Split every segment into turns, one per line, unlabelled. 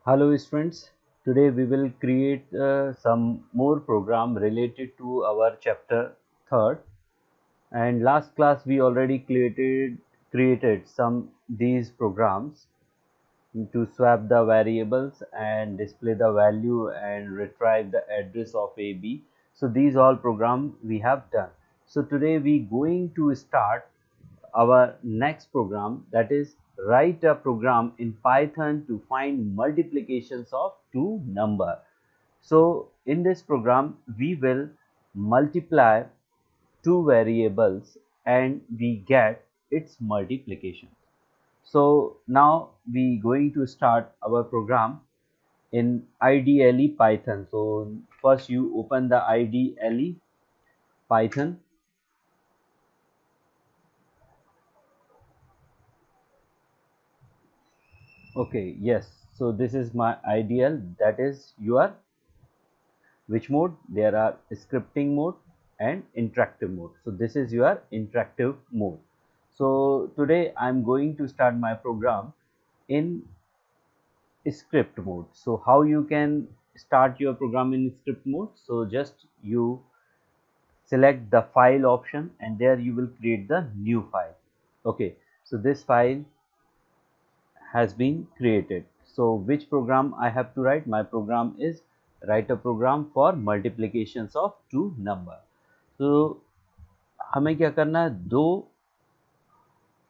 Hello students, today we will create some more program related to our chapter 3rd, and last class we already created some these programs to swap the variables and display the value and retrieve the address of AB. So these all programs we have done. So today we going to start our next program, that is write a program in Python to find multiplications of two number. So in this program we will multiply two variables and we get its multiplication. So now we going to start our program in IDLE Python. So first you open the IDLE Python. Okay, yes. So this is my ideal, that is your which mode? There are scripting mode and interactive mode. So this is your interactive mode. So today I'm going to start my program in script mode. So how you can start your program in script mode? So just you select the file option and there you will create the new file. Okay, so this file has been created. So which program I have to write? My program is write a program for multiplications of two number. So हमें क्या करना है, दो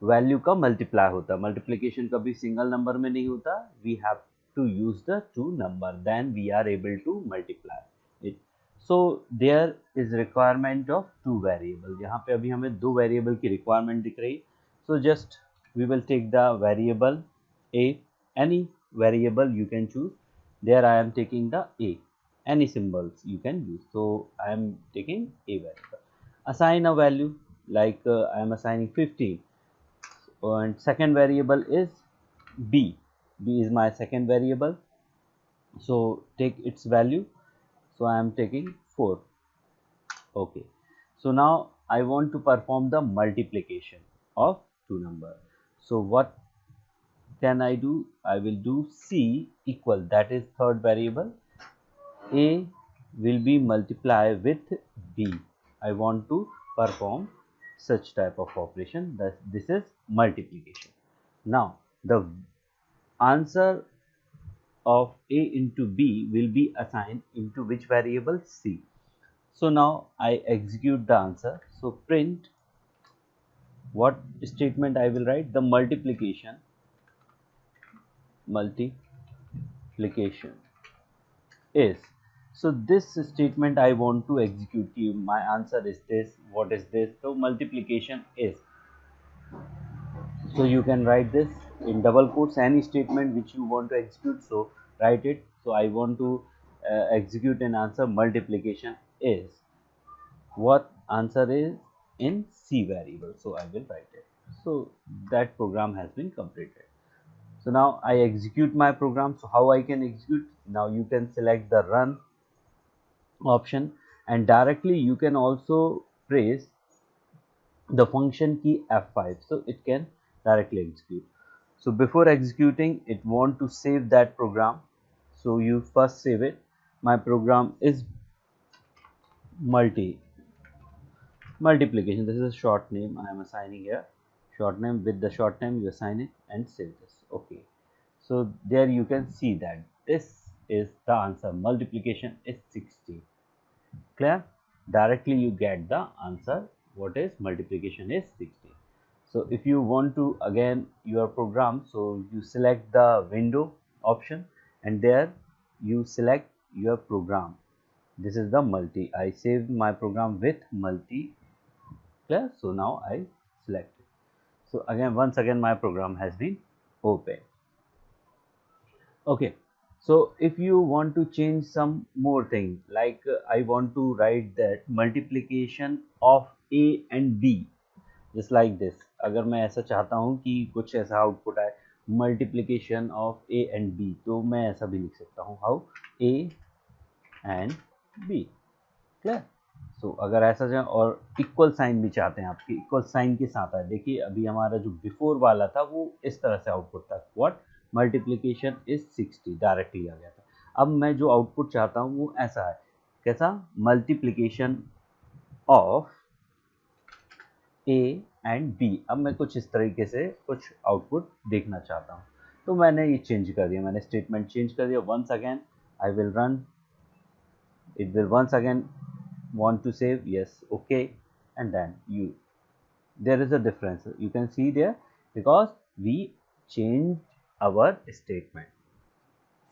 value का multiply होता है. Multiplication कभी single number में नहीं होता. We have to use the two number, then we are able to multiply it. So there is requirement of two variable. यहाँ पे अभी हमें दो वेरिएबल की रिक्वायरमेंट दिख रही. So just we will take the variable a, any variable you can choose. There I am taking the a, any symbols you can use. So I am taking a variable. Assign a value, like I am assigning 15, and second variable is b. B is my second variable, so take its value. So I am taking 4. Okay, so now I want to perform the multiplication of two number. So what can I do? I will do C equal, that is third variable. A will be multiplied with B. I want to perform such type of operation, that this is multiplication. Now the answer of A into B will be assigned into which variable? C. So now I execute the answer. So print, what statement I will write? The multiplication is. So this statement I want to execute. My answer is this. What is this? So multiplication is. So you can write this in double quotes, any statement which you want to execute. So write it. So I want to execute an answer. Multiplication is. What answer is in C variable. So I will write it. So that program has been completed. So now I execute my program. So how I can execute? Now you can select the run option and directly you can also press the function key F5, so it can directly execute. So before executing it, want to save that program, so you first save it. My program is multiplication. This is a short name I am assigning here. Short name, with the short name you assign it and save this. Okay, so there you can see that this is the answer. Multiplication is 60. Clear? Directly you get the answer. What is multiplication is 60. So if you want to again your program, so you select the window option and there you select your program. This is the multi. I saved my program with multi. Clear? So now I select it. So again, once again my program has been opened. Okay, so if you want to change some more thing, like I want to write that multiplication of A and B, just like this. अगर मैं ऐसा चाहता हूँ कि कुछ ऐसा output आए, multiplication of A and B, तो मैं ऐसा भी लिख सकता हूँ, how A and B. Clear? So अगर ऐसा चाहे और इक्वल साइन भी चाहते हैं आपके, इक्वल साइन के साथ है. देखिए अभी हमारा जो बिफोर वाला था वो इस तरह से आउटपुट था, व्हाट मल्टीप्लिकेशन इज 60 डायरेक्टली आ गया था। अब मैं जो आउटपुट चाहता हूँ वो ऐसा है, कैसा, multiplication of A and B. अब मैं कुछ इस तरीके से कुछ आउटपुट देखना चाहता हूँ, तो मैंने ये चेंज कर दिया, मैंने स्टेटमेंट चेंज कर दिया। Once again I will run, it will once again want to save, yes, okay, and then there is a difference you can see there, because we changed our statement,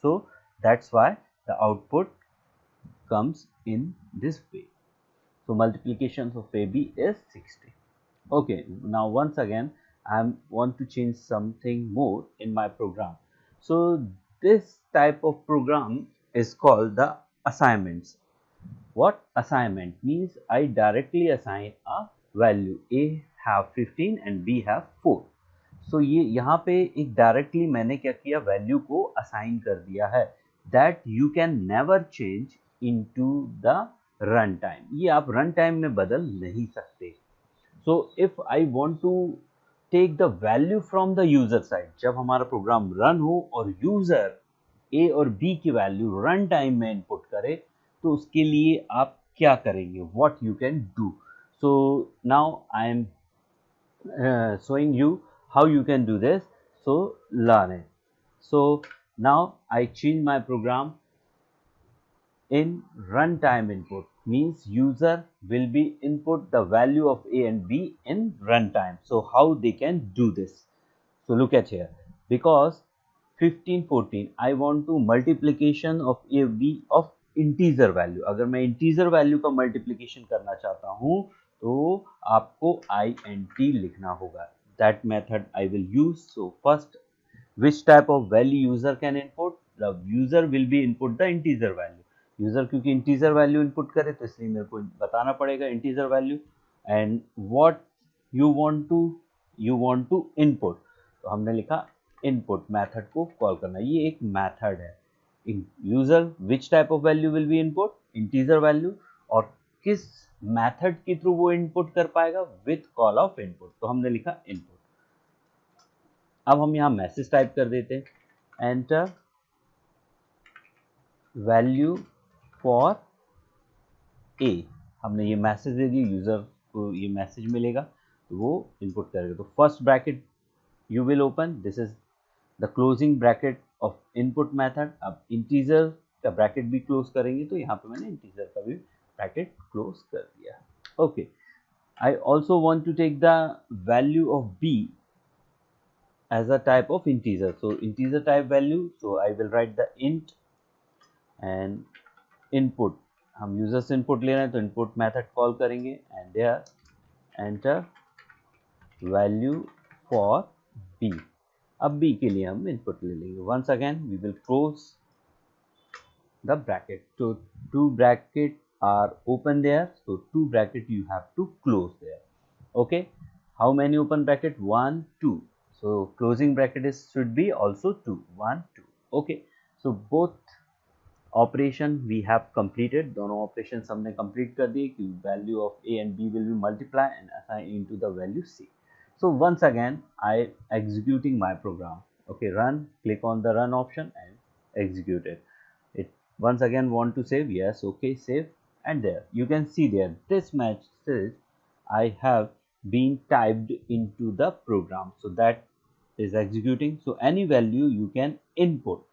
so that's why the output comes in this way. So multiplication of AB is 60. Okay, now once again I want to change something more in my program. So this type of program is called the assignments. What assignment means, I directly assign a value, A have 15 and B have 4. So ये यहाँ पे एक directly मैंने क्या किया, value को assign कर दिया है, that you can never change into the run time. ये आप run time में बदल नहीं सकते. So if I want to take the value from the user side, जब हमारा प्रोग्राम रन हो और यूजर A और B की वैल्यू रन टाइम में इनपुट करे, तो उसके लिए आप क्या करेंगे, what you can do. So now I am showing you how you can do this, so learn it. So now I change my program in runtime input, means user will be input the value of A and B in runtime. So how they can do this, so look at here, because 15 14 I want to multiplication of A B of integer value, अगर मैं integer value का multiplication करना चाहता हूँ तो आपको int लिखना होगा. That method I will use. So first, which type of value user can input, the user will be input the integer value. User क्योंकि इंटीजर वैल्यू इनपुट करे तो इसलिए मेरे को बताना पड़ेगा integer value. And what you want to input, तो हमने लिखा इनपुट मेथड को कॉल करना, ये एक मेथड है. User which type of value will be input, integer value, और किस मेथड के थ्रू वो इनपुट कर पाएगा, विथ कॉल ऑफ इनपुट, तो हमने लिखा इनपुट. अब हम यहाँ मैसेज टाइप कर देते हैं, एंटर वैल्यू फॉर ए. हमने ये मैसेज दे दिया, यूजर को ये मैसेज मिलेगा तो वो इनपुट करेगा. तो first bracket you will open, this is the closing bracket of input method. अब इंटीजर का ब्रैकेट भी क्लोज करेंगे, तो यहाँ पे मैंने इंटीजर का भी ब्रैकेट क्लोज कर दिया. Okay, I also want to take the value of B as a type of integer, so integer type value, so I will write the int and input. हम यूजर से input ले रहे हैं तो input method call करेंगे, and there enter value for B. अब B के लिए हम इनपुट ले लेंगे. Once again we will close the bracket. so two bracket are open there, so two bracket you have to close there. Okay, how many open bracket, 1 2, so closing bracket is should be also 2, 1 2. Okay, so both operation we have completed. दोनों operation हमने complete कर दिए कि value of A and B will be multiply and assign into the value C. So once again I executing my program. Okay, run, click on the run option and execute it. It once again want to save, yes, okay, save, and there you can see there this message I have been typed into the program, so that is executing. So any value you can input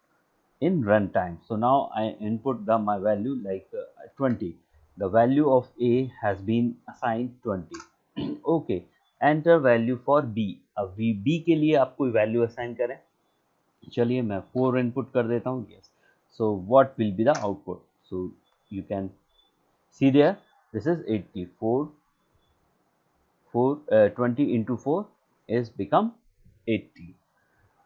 in runtime. So now I input my value like 20. The value of A has been assigned 20. Okay, enter value for B. अब B के लिए आप कोई value assign करें. चलिए मैं 4 input कर देता हूँ. yes, so what will be the output, so you can see there, this is 84. 20 into 4 is become 80.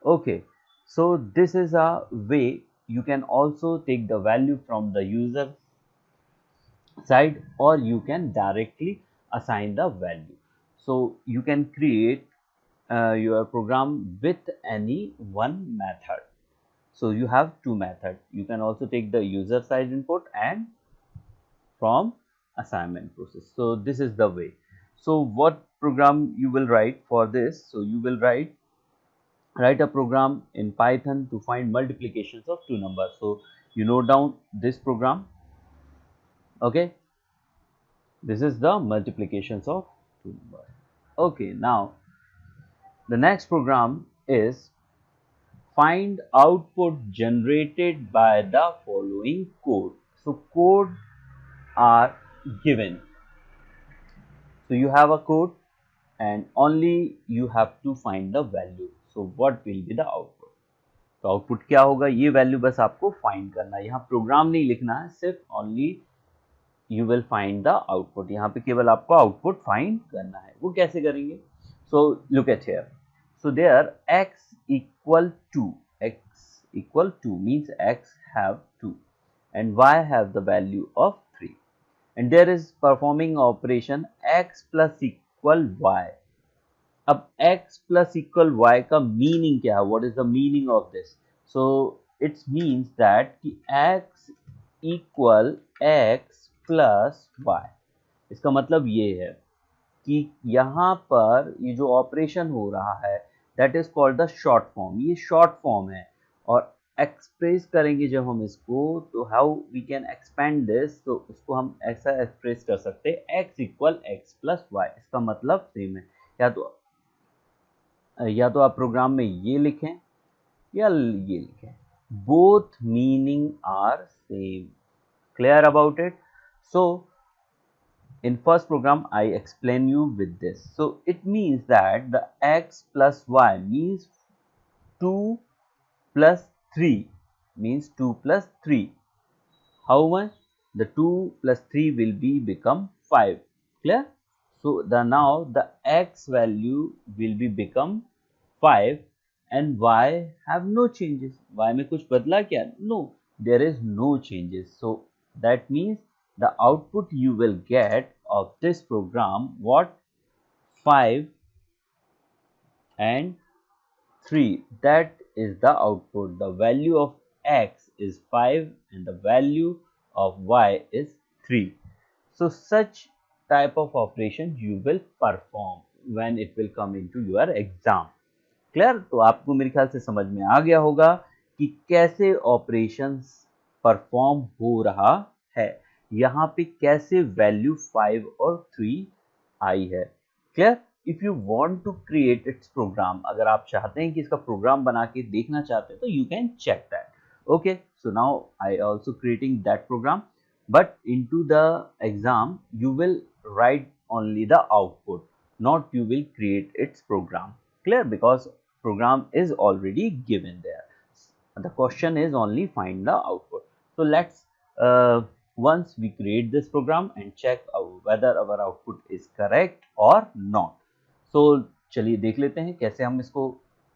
Okay, so this is a way you can also take the value from the user side, or you can directly assign the value. So you can create your program with any one method. So you have two methods. You can also take the user side input and from assignment process. So this is the way. So what program you will write for this? So you will write write a program in Python to find multiplications of two numbers. So you note down this program. Okay, this is the multiplications of two numbers. Okay, now the next program is find output generated by the following code. So code are given. So you have a code and only you have to find the value. So what will be the output? तो output क्या होगा, ये value बस आपको find करना है, यहाँ programme नहीं लिखना है, सिर्फ only you will find the output, यहाँ पे केवल आपको आउटपुट फाइंड करना है। वो कैसे करेंगे? So look at here, so there x equal to means x have 2 and y have the value of 3 and there is performing operation x plus equal y। अब x plus equal y का meaning क्या है? What is the meaning of this? So it's means that कि x equal x plus y। इसका मतलब ये है कि यहाँ पर ये जो ऑपरेशन हो रहा है that is called the short form. ये शॉर्ट फॉर्म है और एक्सप्रेस करेंगे जब हम इसको, तो how we can expand this, तो उसको हम ऐसा एक्सप्रेस कर सकते हैं x equal x plus Y. इसका मतलब सेम है, या तो आप प्रोग्राम में ये लिखें या ये लिखें, both meaning are same. Clear about it? So in first program I explain you with this. So it means that the x plus y means 2 plus 3 means 2 plus 3. How much? The 2 plus 3 will be become 5. Clear? So now the x value will be become 5 and y have no changes. Y में कुछ बदला क्या? No, there is no changes. So that means the output you will get of this program, what? 5 and 3. That is the output. The value of x is 5 and the value of y is 3. So such type of operation you will perform when it will come into your exam. Clear? तो आपको मेरे ख्याल से समझ में आ गया होगा कि कैसे ऑपरेशंस परफॉर्म हो रहा है, यहाँ पे कैसे वैल्यू 5 और 3 आई है। Clear? If you want to create its program, अगर आप चाहते हैं कि इसका प्रोग्राम बना के देखना चाहते हैं तो you can check that. Okay, so now I also creating that program, but into the exam you will write only the output, not you will create its program. Clear? Because program is already given there, the question is only find the output. So let's once we create this program and check whether our output is correct or not. So चलिए देख लेते हैं कैसे हम इसको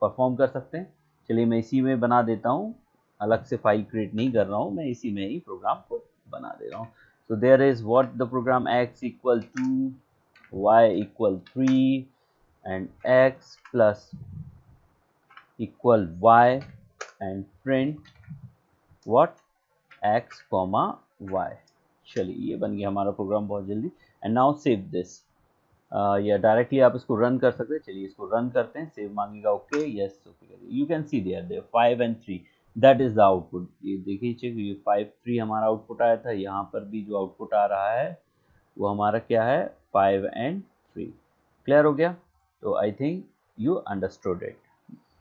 perform कर सकते हैं। चलिए मैं इसी में बना देता हूँ, अलग से फाइल क्रिएट नहीं कर रहा हूँ, मैं इसी में ही प्रोग्राम को बना दे रहा हूँ। So there is what the program x equal 2, y equal 3 and x plus equal y and print what? x comma y। चलिए ये बन गया हमारा प्रोग्राम बहुत जल्दी। एंड नाउ सेव दिस, या डायरेक्टली आप इसको रन कर सकते हैं। चलिए इसको रन करते हैं, सेव मांगेगा, okay yes okay. You can see there 5 and 3 that is the output. ये देखिए चेक, ये 5 3 हमारा आउटपुट आया था, यहाँ पर भी जो आउटपुट आ रहा है वो हमारा क्या है? 5 and 3। क्लियर हो गया? तो I think you understood it,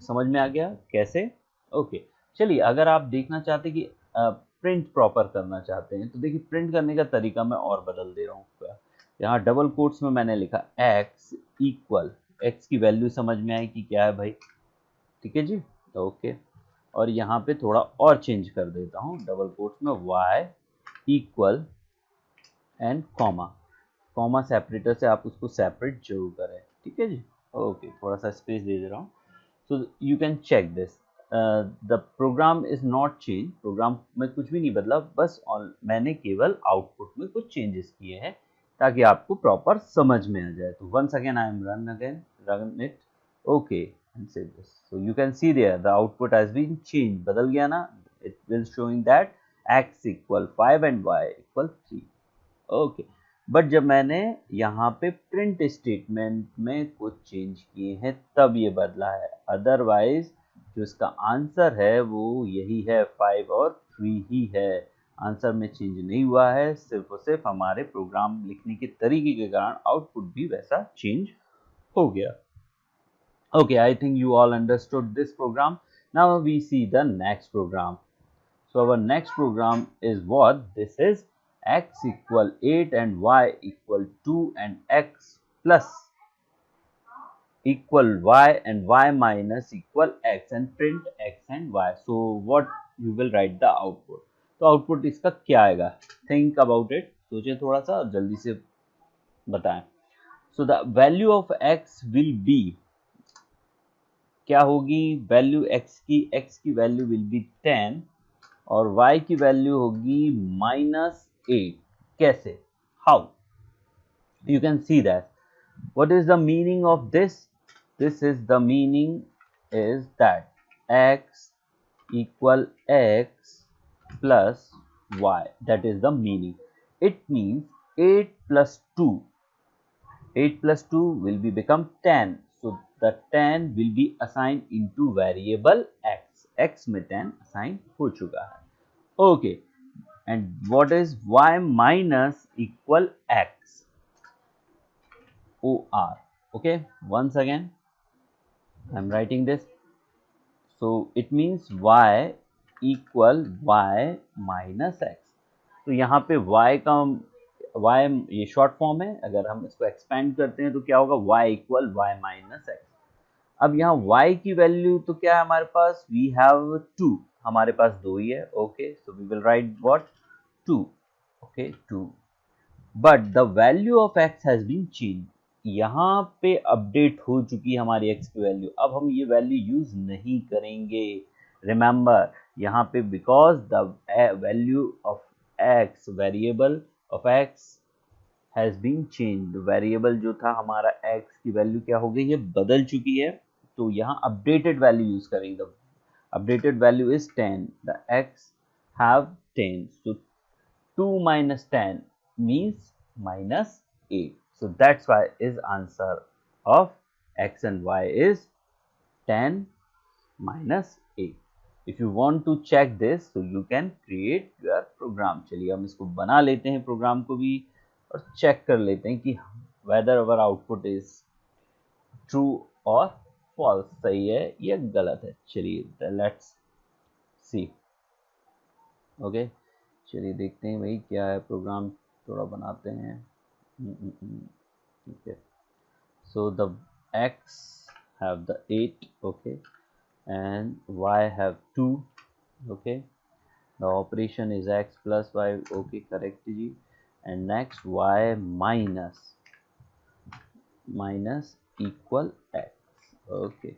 समझ में आ गया कैसे? ओके चलिए अगर आप देखना चाहते कि प्रिंट प्रॉपर करना चाहते हैं तो देखिए प्रिंट करने का तरीका मैं और बदल दे रहा हूँ। यहाँ डबल कोट्स में मैंने लिखा x इक्वल, x की वैल्यू समझ में आई कि क्या है भाई, ठीक है जी, ओके। और यहाँ पे थोड़ा और चेंज कर देता हूँ, डबल कोट्स में y equal and comma separator से आप उसको सेपरेट जरूर करें, ठीक है जी, ओके। थोड़ा सा स्पेस दे रहा हूँ। So you can check this, the program is not change, program में कुछ भी नहीं बदला, बस मैंने केवल आउटपुट में कुछ चेंजेस किए हैं ताकि आपको प्रॉपर समझ में आ जाए। तो once again I am run it, okay and save this. So you can see there the output has been change, बदल गया ना, it will showing that x equal 5 and y equal 3। Okay but जब मैंने यहाँ पे print statement में कुछ change किए हैं तब ये बदला है, अदरवाइज जो इसका आंसर है वो यही है, 5 और 3 ही है। आंसर में चेंज नहीं हुआ है, सिर्फ और सिर्फ हमारे प्रोग्राम लिखने के तरीके के कारण आउटपुट भी वैसा चेंज हो गया। Okay, I think you all understood this program. Now we see the next program. So our next program is what? This is x equal 8 and y equal 2 and x plus equal y and y minus equal x and print x and y. So what you will write the output. तो output इसका क्या आएगा? Think about it. सोचें थोड़ा सा और जल्दी से बताएं. So the value of x will be, क्या होगी वैल्यू x की वैल्यू विल बी 10 और y की वैल्यू होगी -8। कैसे? How? You can see that. What is the meaning of this? This is the meaning is that x equal x plus y, that is the meaning. It means 8 plus 2, 8 plus 2 will be become 10. So the 10 will be assigned into variable x. x में 10 assign हो चुका है. Okay. And what is y minus equal x? OR. Okay. Once again, I am writing this. So it means y equal y minus x. तो यहाँ पे y का y ये short form है, अगर हम इसको एक्सपेंड करते हैं तो क्या होगा? y equal y minus x. अब यहाँ y की वैल्यू तो क्या है हमारे पास? वी हैव 2, हमारे पास 2 ही है। Okay, so we will write what? 2। Okay, 2, but the value of x has been change. यहाँ पे अपडेट हो चुकी है हमारी x की वैल्यू, अब हम ये वैल्यू यूज नहीं करेंगे। रिमेंबर यहाँ पे because the value of x, variable of x has been change. Variable जो था हमारा x की वैल्यू क्या हो गई है? बदल चुकी है। तो यहाँ अपडेटेड वैल्यू यूज करेंगे। Updated value is 10, the x have 10, so 2 minus 10 means -8. So that's why is answer of x and y is 10 minus 8. If you want to check this, so you can create your program. चलिए हम इसको बना लेते हैं programme को भी और check कर लेते हैं कि whether our output is true or false, सही है या गलत है। चलिए let's see. Okay, चलिए देखते हैं भाई क्या है प्रोग्राम, थोड़ा बनाते हैं। ठीक है, so the x have the 8, okay, and y have 2, okay, the operation is x plus y, okay, correct जी, and next y minus equal x, okay,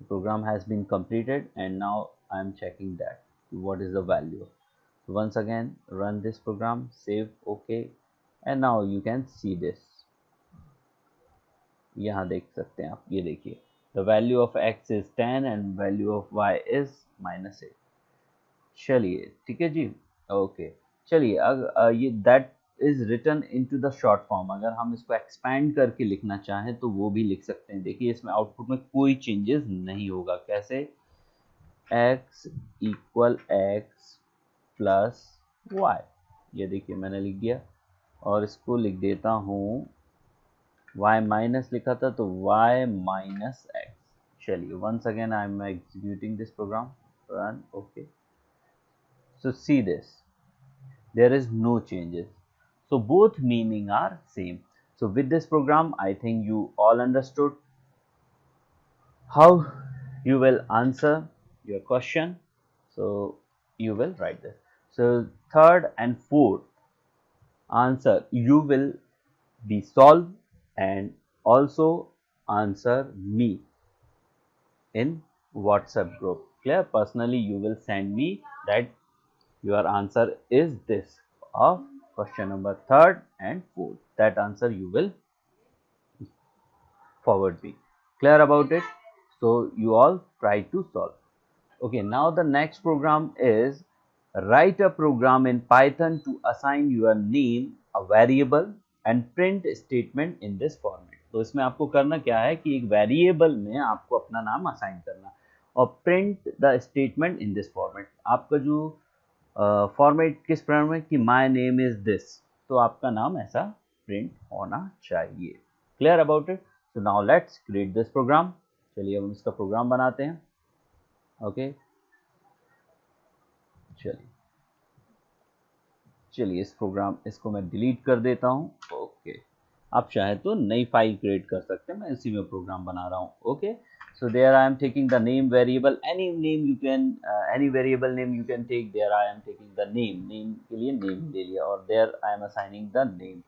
the program has been completed and now I am checking that what is the value. Once again run this program, save, okay, and now you can see this. यहाँ देख सकते हैं आप, ये देखिए the value of x is 10 and value of y is -8। चलिए ठीक है जी, ओके। चलिए अब ये that is written into the short form, अगर हम इसको एक्सपैंड करके लिखना चाहें तो वो भी लिख सकते हैं। देखिए इसमें आउटपुट में कोई चेंजेस नहीं होगा। कैसे? x equal x plus y, ये देखिए मैंने लिख दिया और इसको लिख देता हूँ y माइनस लिखा था तो y माइनस x। चलिए once again I am executing this program, run, okay, so see this, there is no changes, so both meaning are same. So with this program I think you all understood how you will answer your question, so you will write this. So third and fourth answer you will be solve and also answer me in WhatsApp group. Clear? Personally you will send me that your answer is this of question number third and fourth. That answer you will forward me. Clear about it? So you all try to solve. Okay, now the next program is write a program in Python to assign your name a variable and print statement in this format। तो इसमें आपको करना क्या है कि एक variable में आपको अपना नाम असाइन करना और print the statement in this format. आपका जो फॉर्मेट किस प्रकार में कि माय नेम इज दिस, तो आपका नाम ऐसा प्रिंट होना चाहिए। Clear about it? So now let's create this program. चलिए हम इसका प्रोग्राम बनाते हैं। ओके चलिए इस प्रोग्राम इसको मैं डिलीट कर देता हूँ। ओके आप चाहे तो नई फाइल क्रिएट कर सकते हैं, मैं इसी में प्रोग्राम बना रहा हूँ। Okay so there I am taking the name variable, any name you can, any variable name you can take. There I am taking the name के लिए नेम ले लिया और there I am assigning the name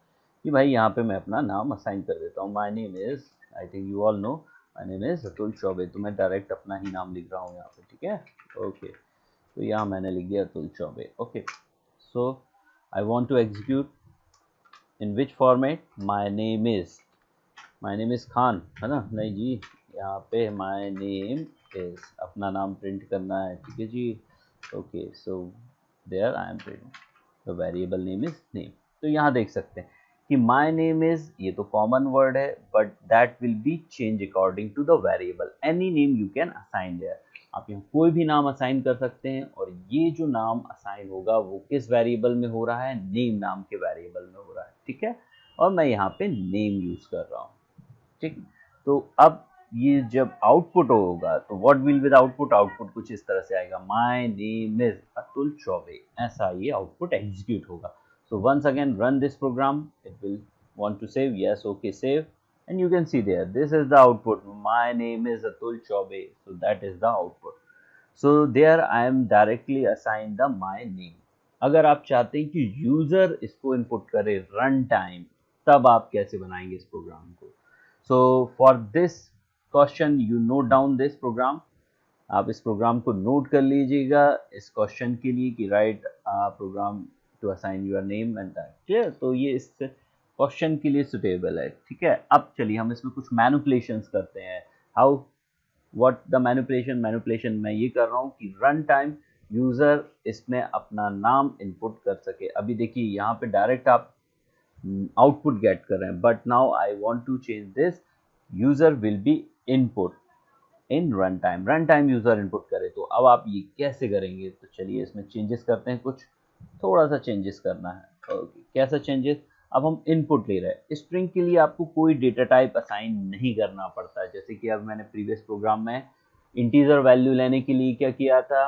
कि भाई यहाँ पे मैं अपना नाम असाइन कर देता हूँ। My name is, I think you all know, my name is Atul Choubey. तो मैं डायरेक्ट अपना ही नाम लिख रहा हूँ यहाँ पे, ठीक है। ओके तो यहाँ मैंने लिख दिया Atul Choubey. Okay so I want to execute in which format? My name is Khan, है ना? नहीं जी, यहाँ पे my name is अपना नाम प्रिंट करना है, ठीक है जी। Okay so there I am printing the variable name is name। तो यहाँ देख सकते हैं कि my name is, ये तो कॉमन वर्ड है, but that will be changed according to the variable। any name you can assign there। आप यहाँ कोई भी नाम असाइन कर सकते हैं और ये जो नाम असाइन होगा वो किस वेरिएबल में हो रहा है? नेम नाम के वेरिएबल में हो रहा है, ठीक है। और मैं यहाँ पे नेम यूज कर रहा हूँ, ठीक। तो अब ये जब आउटपुट होगा तो what will be the output? Output कुछ इस तरह से आएगा, my name is Atul Chaube, ऐसा ये आउटपुट एग्जीक्यूट होगा। So once again run this program, it will want to save, yes okay save, and you can see there this is the output, my name is Atul Chaube, so that is the output। so there I am directly assigned the my name। अगर आप चाहते हैं कि user इसको input करे run time, तब आप कैसे बनाएंगे इस प्रोग्राम को? so for this question you note down this program। आप इस प्रोग्राम को नोट कर लीजिएगा इस क्वेश्चन के लिए कि write program to assign your name and that. Clear? तो ये इस क्वेश्चन के लिए सुटेबल है, ठीक है। अब चलिए हम इसमें कुछ मैनिपुलेशंस करते हैं। हाउ, व्हाट द मैनिपुलेशन मैं ये कर रहा हूँ कि रन टाइम यूजर इसमें अपना नाम इनपुट कर सके। अभी देखिए यहाँ पे डायरेक्ट आप आउटपुट गेट कर रहे हैं, but now I want to change this, user will be input in run time user input करे। तो अब आप ये कैसे करेंगे? तो चलिए इसमें चेंजेस करते हैं, कुछ थोड़ा सा चेंजेस करना है। ओके कैसा चेंजेस? अब हम इनपुट ले रहे हैं, स्ट्रिंग के लिए आपको कोई डेटा टाइप असाइन नहीं करना पड़ता है। जैसे कि अब मैंने प्रीवियस प्रोग्राम में इंटीजर वैल्यू लेने के लिए क्या किया था?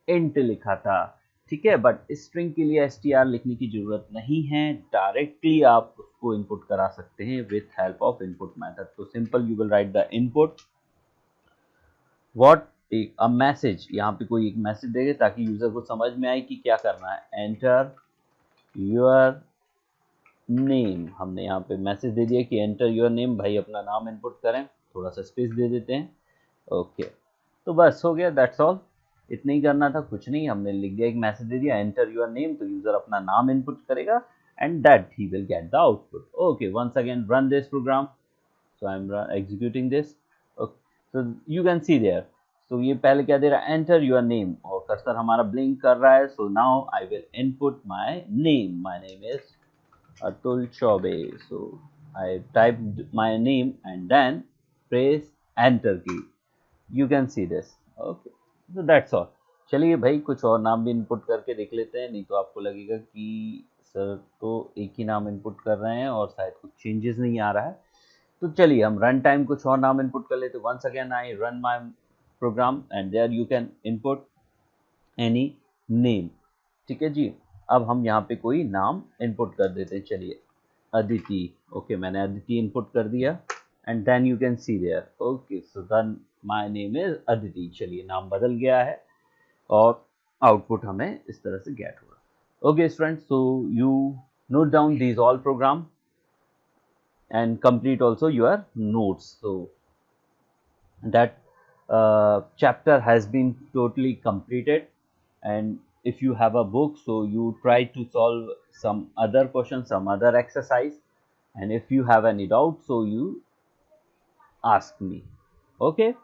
इंट लिखा था, ठीक है। बट स्ट्रिंग के लिए str लिखने की जरूरत नहीं है, डायरेक्टली आप उसको इनपुट करा सकते हैं with help of input method. तो simple you will write the input what एक अ मैसेज, यहाँ पे कोई एक मैसेज देंगे ताकि यूजर को समझ में आए कि क्या करना है। एंटर योर नेम, हमने यहाँ पे मैसेज दे दिया कि एंटर योर नेम, भाई अपना नाम इनपुट करें। थोड़ा सा स्पेस दे देते हैं। ओके तो बस हो गया, दैट्स ऑल। इतना ही करना था, कुछ नहीं। हमने लिख दिया, एक मैसेज दे दिया एंटर योर नेम, तो यूजर अपना नाम इनपुट करेगा and that he will get the output. Okay once again run this program. So I am executing this. Okay so you can see there, तो ये पहले क्या दे रहा है? एंटर योर नेम, और कर्सर हमारा ब्लिंक कर रहा है। So now I will input my name is Atul Chaube। So I typed my name and then press enter key। You can see this। Okay, so that's all। चलिए भाई कुछ और नाम भी इनपुट करके देख लेते हैं, नहीं तो आपको लगेगा कि सर तो एक ही नाम इनपुट कर रहे हैं और शायद कुछ चेंजेस नहीं आ रहा है। तो चलिए हम रन टाइम कुछ और नाम इनपुट कर लेते हैं। Once again I run my program and there you can input any name, ठीक है जी। अब हम यहाँ पे कोई नाम इनपुट कर देते हैं। चलिए अदिति। ओके मैंने अदिति इनपुट कर दिया and then you can see there. Okay so then my name is Aditi. चलिए नाम बदल गया है और आउटपुट हमें इस तरह से गेट हुआ। Okay students, so you note down these all programme and complete also your notes। So that chapter has been totally completed, and if you have a book, so you try to solve some other questions, some other exercise, and if you have any doubt, so you ask me। Okay,